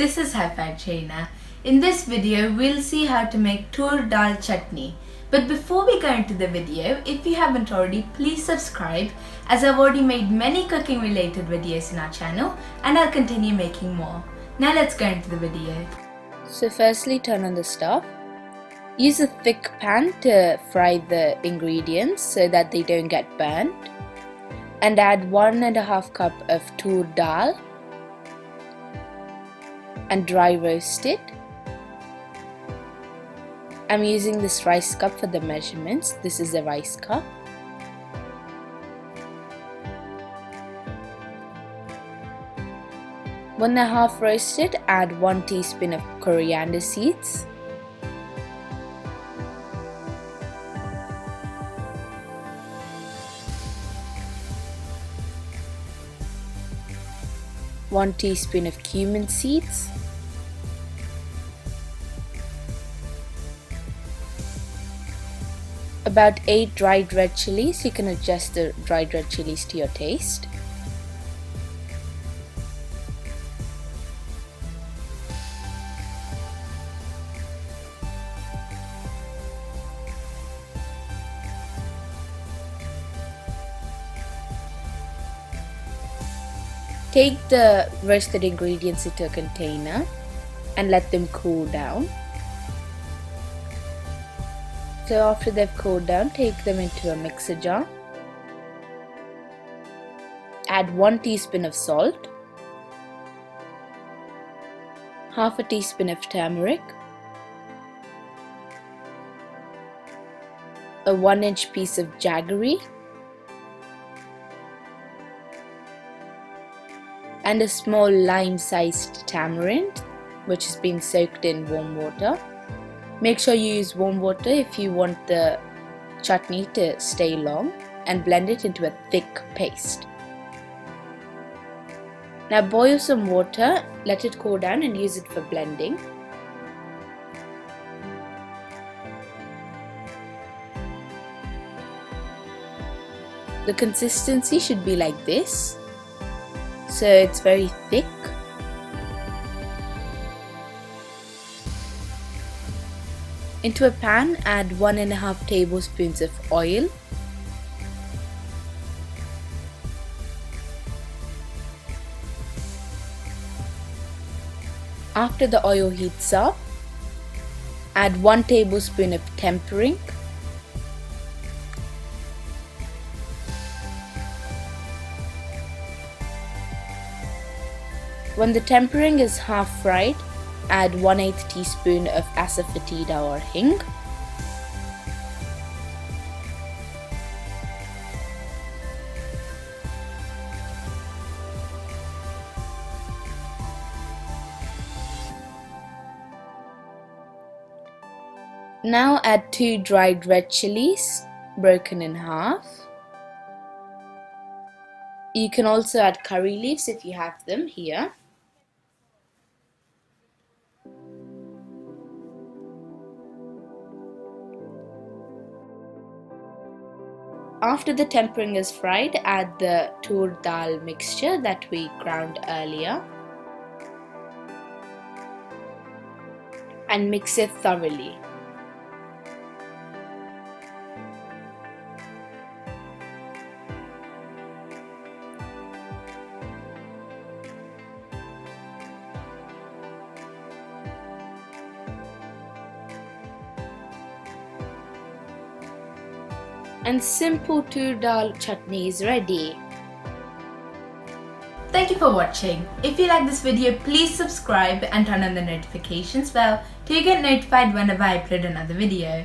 this is Hi5 China. In this video, we'll see how to make Toor Dal Chutney. But before we go into the video, if you haven't already, please subscribe, as I've already made many cooking related videos in our channel and I'll continue making more. Now let's go into the video. So firstly, turn on the stove. Use a thick pan to fry the ingredients so that they don't get burnt. And add 1.5 cup of Toor Dal and dry roast it. I'm using this rice cup for the measurements. This is a rice cup. When they're half roasted, add 1 teaspoon of coriander seeds. One teaspoon of cumin seeds. About 8 dried red chillies. You can adjust the dried red chillies to your taste. Take the roasted ingredients into a container and let them cool down. So after they've cooled down, take them into a mixer jar. Add 1 teaspoon of salt, half a teaspoon of turmeric, a 1-inch piece of jaggery, and a small lime-sized tamarind which has been soaked in warm water. Make sure you use warm water if you want the chutney to stay long, and blend it into a thick paste. Now boil some water, let it cool down and use it for blending. The consistency should be like this. So it's very thick. Into a pan, add 1.5 tablespoons of oil. After the oil heats up, add 1 tablespoon of Tamarind. When the Tamarind is half fried, add 1/8 teaspoon of Asafoetida or hing. Now add 2 dried red chillies, broken in half. You can also add curry leaves if you have them here. After the Tamarind is fried, add the Toor Dal mixture that we ground earlier and mix it thoroughly. And simple Toor Dal chutney is ready. Thank you for watching. If you like this video, please subscribe and turn on the notifications bell to get notified whenever I upload another video.